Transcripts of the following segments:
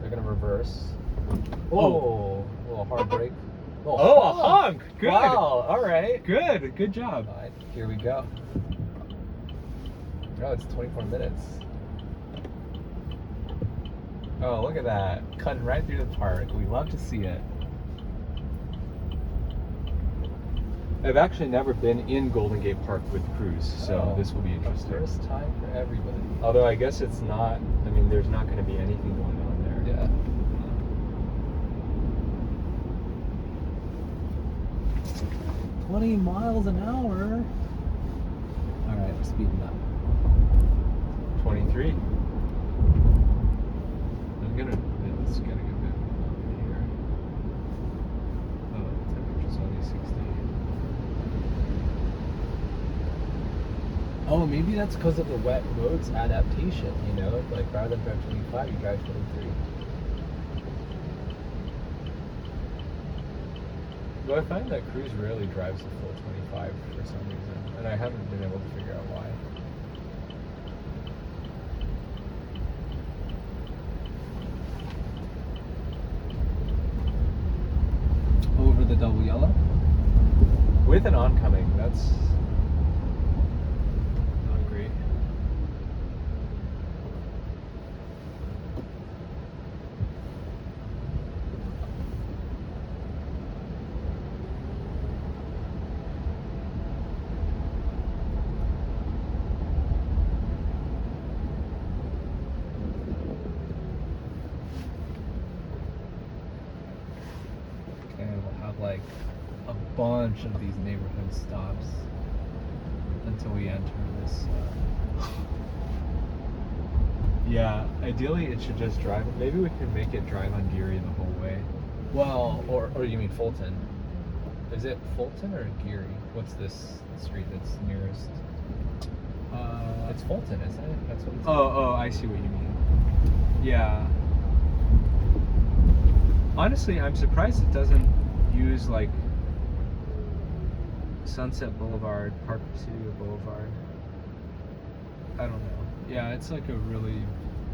They're gonna reverse. Oh, a little hard brake. Oh, a honk! Good. Wow. All right. Good job. All right, here we go. Oh, it's 24 minutes. Oh, look at that. Cutting right through the park. We love to see it. I've actually never been in Golden Gate Park with Cruise, so this will be interesting. First time for everybody. Although I guess it's not, I mean, there's not going to be anything going on there. Yeah. 20 miles an hour. All right, we're speeding up. 23. It's gonna get a bit bumpy here. Oh, the temperature's only 60. Oh, maybe that's because of the wet roads adaptation, you know? Like, rather than drive 25, you drive 23. Well, I find that Cruise rarely drives the full 25 for some reason, and I haven't been able to figure out why. Over the double yellow? With an oncoming, that's not great. And we'll have like a bunch of these neighborhood stops until we enter this. Yeah, ideally it should just drive. Maybe we can make it drive on Geary the whole way. Well, or you mean Fulton? Is it Fulton or Geary? What's this street that's nearest? It's Fulton, isn't it? That's what it's. Oh, I see what you mean. Yeah. Honestly, I'm surprised it doesn't use like Sunset Boulevard, Park Presidio Boulevard. I don't know. Yeah, it's like a really.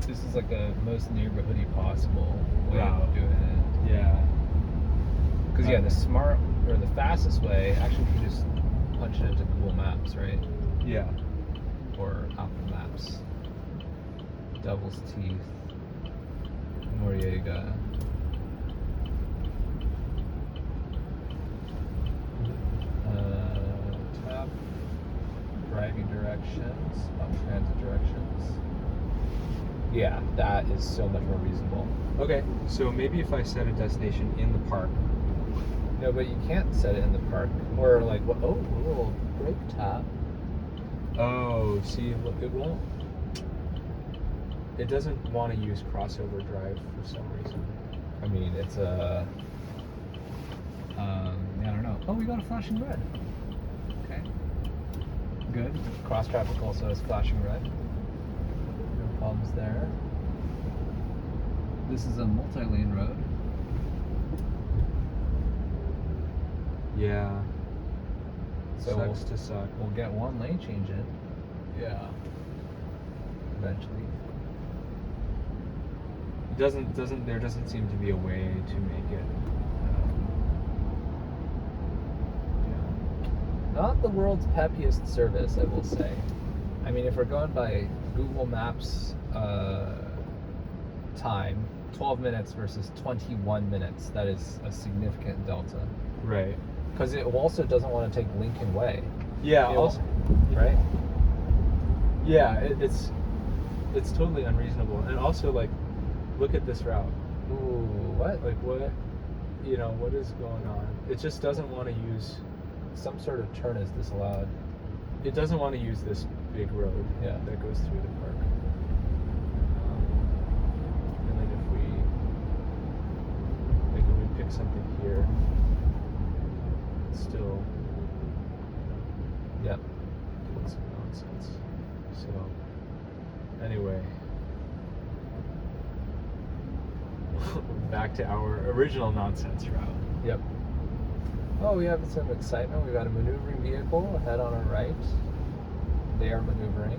This is like the most neighborhoody possible way Wow. of doing it. Yeah. Because yeah, the smart or the fastest way, actually, you can just punch it into Google Maps, right? Yeah. Or Apple Maps. Devil's Teeth, Noriega. Tap driving directions, transit directions. Yeah, that is so much more reasonable. Okay, so maybe if I set a destination in the park. No, but you can't set it in the park. Or like, what? Oh, a little brake tap. Oh, see, look, it doesn't want to use crossover drive for some reason. I mean, it's a. I don't know. Oh, we got a flashing red. Okay. Good. Cross traffic also has flashing red. No problems there. This is a multi-lane road. Yeah. So Sucks to suck. We'll get one lane change in. Yeah. Eventually. There doesn't seem to be a way to make it. Not the world's peppiest service, I will say. I mean, if we're going by Google Maps time, 12 minutes versus 21 minutes, that is a significant delta. Right. Because it also doesn't want to take Lincoln Way. Yeah. It Also, right? yeah, it's totally unreasonable. And also, like, look at this route. Ooh, what? Like, what? You know, what is going on? It just doesn't want to use. Some sort of turn is disallowed. It doesn't want to use this big road Yeah. that goes through the park. And then if we pick something here, it's still Yep. doing some nonsense. So anyway, back to our original nonsense route. Yep. Oh, we have some excitement. We've got a maneuvering vehicle ahead on our right. They are maneuvering.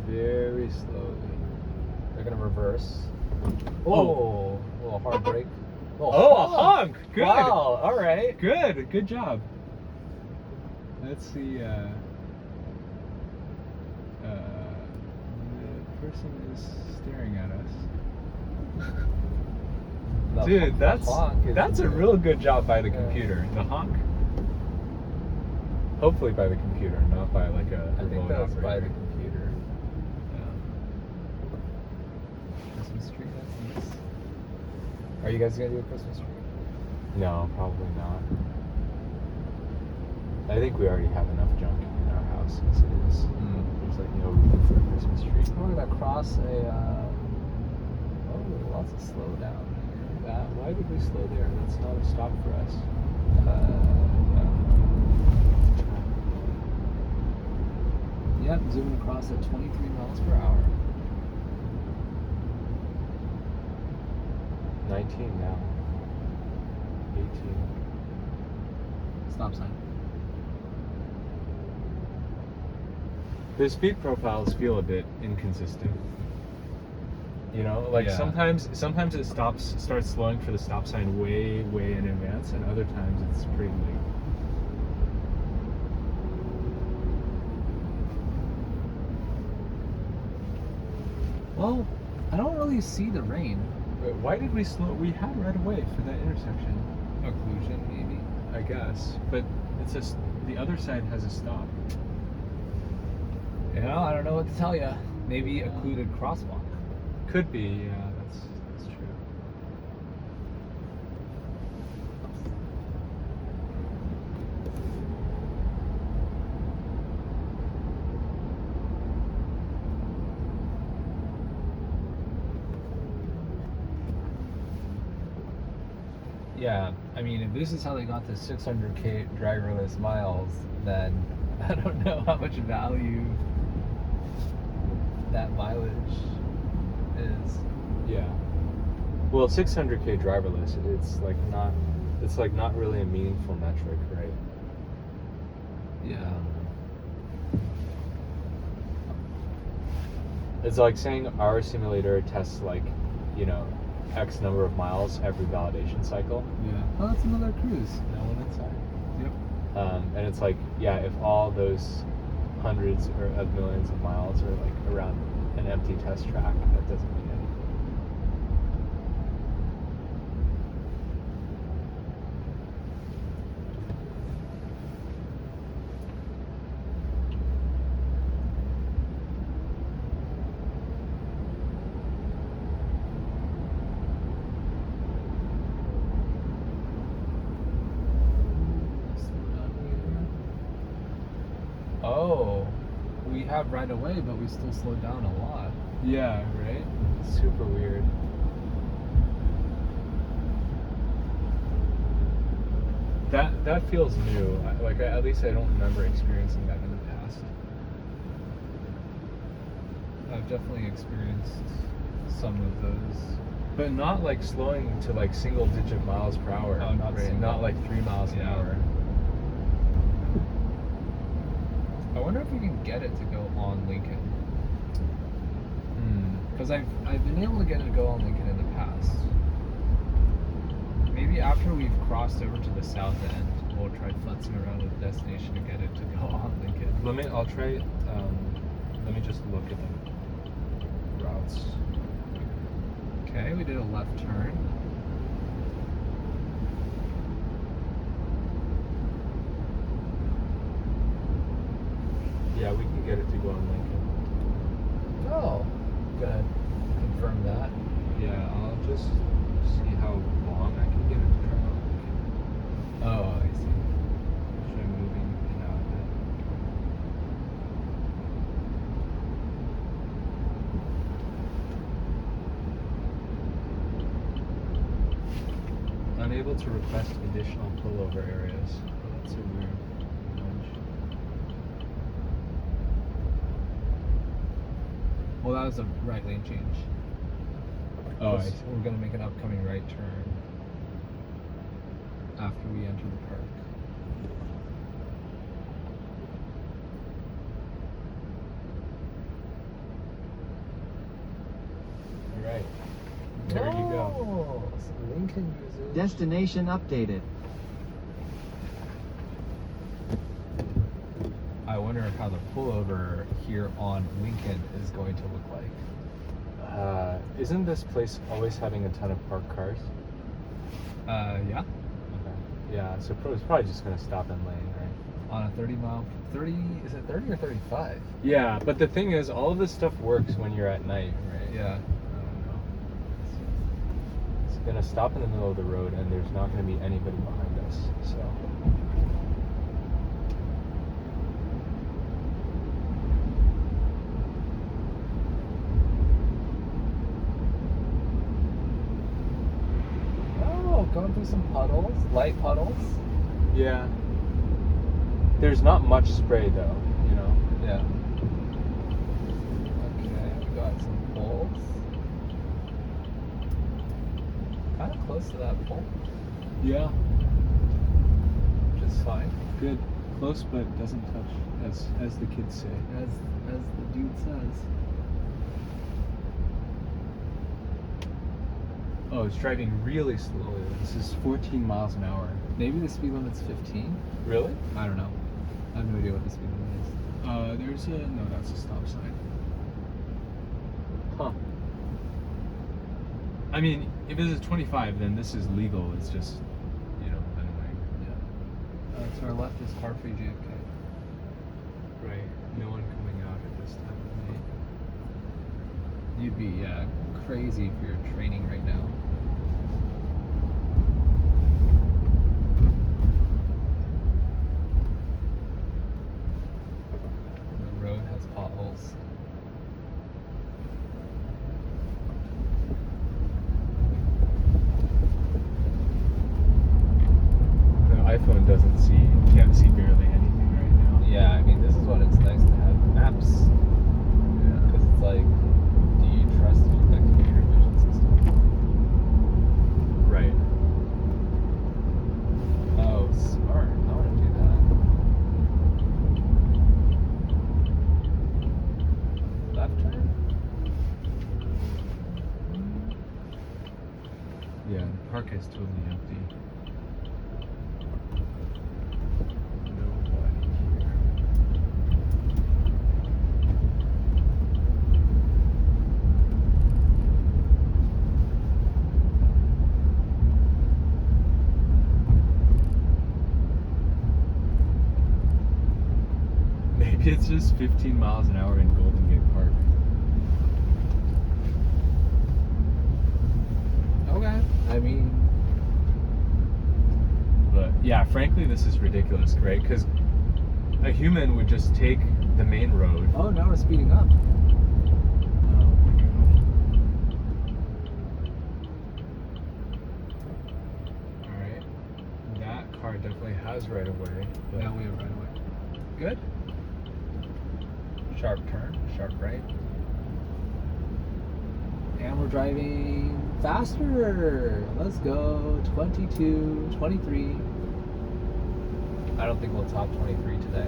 Very slowly. They're going to reverse. Oh, a little hard brake. Oh, a honk! Good. Wow, all right. Good job. Let's see. The person is staring at us. Dude, that's a real good job by the computer. The honk. Hopefully by the computer, not by like a I think remote that was by operator. the computer. Yeah. Christmas tree, that's nice. Are you guys gonna do a Christmas tree? No, probably not. I think we already have enough junk in our house as it is. There's like no room for a Christmas tree. We're gonna cross a. Oh, lots of slow down here. Why did we slow there? That's not a stop for us. Yep, zooming across at 23 miles per hour. 19 now. 18. Stop sign. The speed profiles feel a bit inconsistent. You know, like Yeah. sometimes it starts slowing for the stop sign way in advance, and other times it's pretty late. Well, I don't really see the rain. But why did we slow? We had right away for that intersection, Occlusion, maybe. I guess. But it's the other side has a stop. You know, I don't know what to tell you. Maybe occluded crosswalk. Could be, yeah, that's true. Yeah, I mean, if this is how they got to 600K driverless miles, then I don't know how much value that mileage is. Yeah. Well, 600K driverless, it's like not really a meaningful metric, right? Yeah. It's like saying our simulator tests like, you know, X number of miles every validation cycle. Yeah. Oh, that's another cruise. No one inside. Yep. And it's like, yeah, if all those hundreds of millions of miles are like around an empty test track, that doesn't mean anything. Oh, we have right away, but we still slowed down a lot. Yeah, right? It's super weird. That feels new. At least I don't remember experiencing that in the past. I've definitely experienced some of those. But not like slowing to like single digit miles per hour. Oh, not right? single. Not like 3 miles an hour. I wonder if we can get it to go on Lincoln. Because I've been able to get it to go on Lincoln in the past. Maybe after we've crossed over to the south end, we'll try futzing around with destination to get it to go on Lincoln. I'll try. Let me just look at the routes. Okay, we did a left turn. Yeah, we can get it to go on Lincoln. Oh, gonna confirm that. Yeah, I'll just see how long I can get it to drive on Lincoln. Oh, I see. Should I moving in and out of it? Unable to request additional pullover areas. That's a weird nudge. Well, that was a right lane change. Oh, I see. We're gonna make an upcoming right turn after we enter the park. All right. There you go. Oh, so Lincoln uses. Destination updated. I wonder how the pullover here on Lincoln is going to look like. Isn't this place always having a ton of parked cars? Yeah. Okay. Yeah, so it's probably just gonna stop in lane, right? On a 30 is it 30 or 35? Yeah, but the thing is, all of this stuff works when you're at night, right? Yeah. I don't know. It's gonna stop in the middle of the road, and there's not gonna be anybody behind us, so. Oh, going through some puddles, light puddles. Yeah. There's not much spray though, you know. Yeah. Okay, we got some poles. Kind of close to that pole, Yeah. which is fine. Good. Close, but doesn't touch, as the kids say. As the dude says. Oh, it's driving really slowly. This is 14 miles an hour. Maybe the speed limit's 15. Really? I don't know. I have no idea what the speed limit is. No, that's a stop sign. Huh. I mean, if this is 25, then this is legal. It's just, annoying. Yeah. To our left is car-free JFK. Right. No one coming out at this time of night. You'd be crazy if you're training right now. The road has potholes. The iPhone can't see barely anything right now. Yeah, I mean, this is what it's nice to have maps. Yeah. Because it's like, do you trust the computer vision system? Right. Oh, smart. I want to do that. Left turn? Yeah, the park is totally empty. Nobody here. Maybe it's just 15 miles an hour in Golden Gate Park. Okay. I mean, But yeah, frankly, this is ridiculous, right? Because a human would just take the main road. oh, now we're speeding up. Oh my gosh. Alright. That car definitely has right of way. But Now we have right away. Good. Sharp turn, sharp right. And we're driving faster. Let's go. 22, 23. I don't think we'll top 23 today.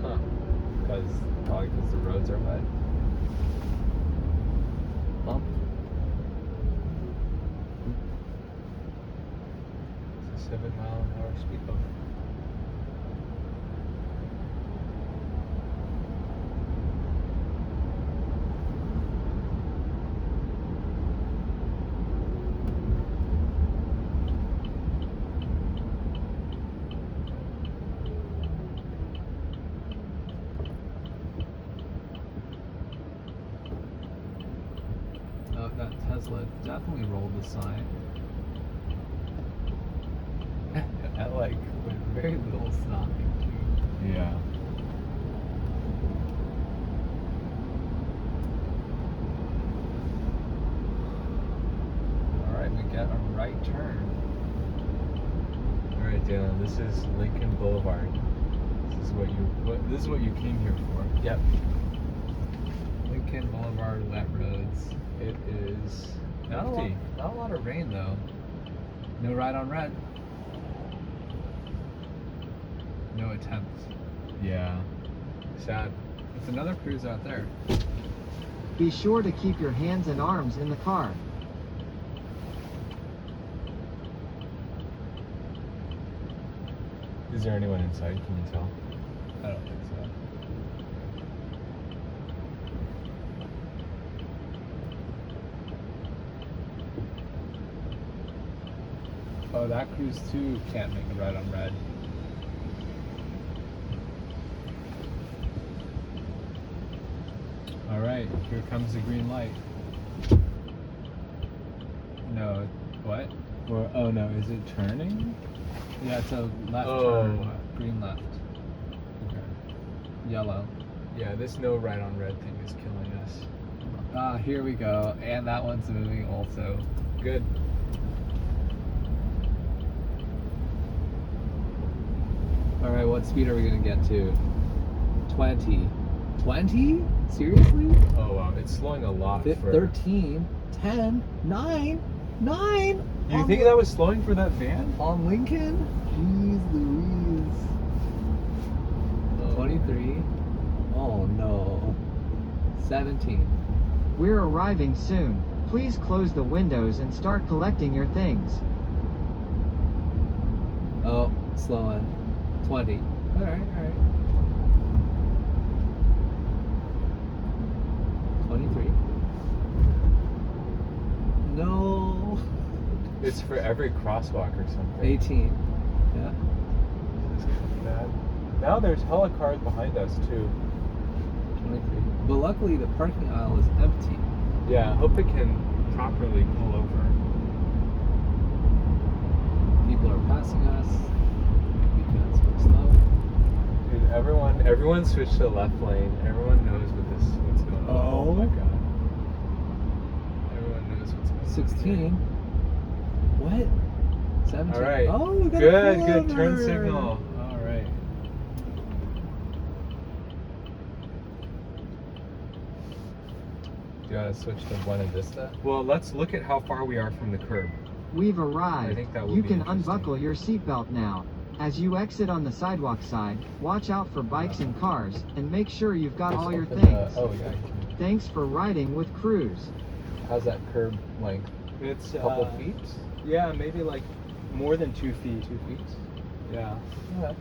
Huh. Probably because the roads are wet. Bump. It's a 7-mile-an-hour speed bump. Oh, that Tesla definitely rolled the sign. At like with very little stopping too. Yeah. Alright, we get a right turn. Alright, Dylan, this is Lincoln Boulevard. This is what you came here for. Yep. Lincoln Boulevard, wet roads. It is Not empty. a lot of rain though. No ride on red. No attempt. Yeah. Sad. It's another cruise out there. Be sure to keep your hands and arms in the car. Is there anyone inside? Can you tell? I don't think so. Oh, that cruise too can't make a right on red. All right, here comes the green light. No, what? Or oh no, is it turning? Yeah, it's a left turn. Green left. Okay. Yellow. Yeah, this no right on red thing is killing us. Ah, here we go. And that one's moving also. Good. All right, what speed are we gonna get to? 20. 20? Seriously? Oh wow, it's slowing a lot for... 13, 10, 9, 9! You think that was slowing for that van? On Lincoln? Jeez Louise. 23. Oh no. 17. We're arriving soon. Please close the windows and start collecting your things. Oh, slowing. 20. Alright. 23. No. It's for every crosswalk or something. 18. Yeah. This is bad. Now there's hella cars behind us too. 23. But luckily the parking aisle is empty. Yeah, I hope it can properly pull over. People are passing us because we're slow. Dude, everyone switched to the left lane. Everyone knows what's going on. Oh my god. Everyone knows what's going on. 16. What? 17. All right. Oh, we got good a turn pullover. signal. All right. Do you want to switch to Buena Vista? Well, let's look at how far we are from the curb. We've arrived. I think that will You be can interesting. unbuckle your seatbelt now. As you exit on the sidewalk side, watch out for bikes and cars, and make sure you've got all your Open things. the- oh yeah. Thanks for riding with Cruise. How's that curb length? It's A couple feet? Yeah, maybe like more than 2 feet. 2 feet? Yeah. Okay.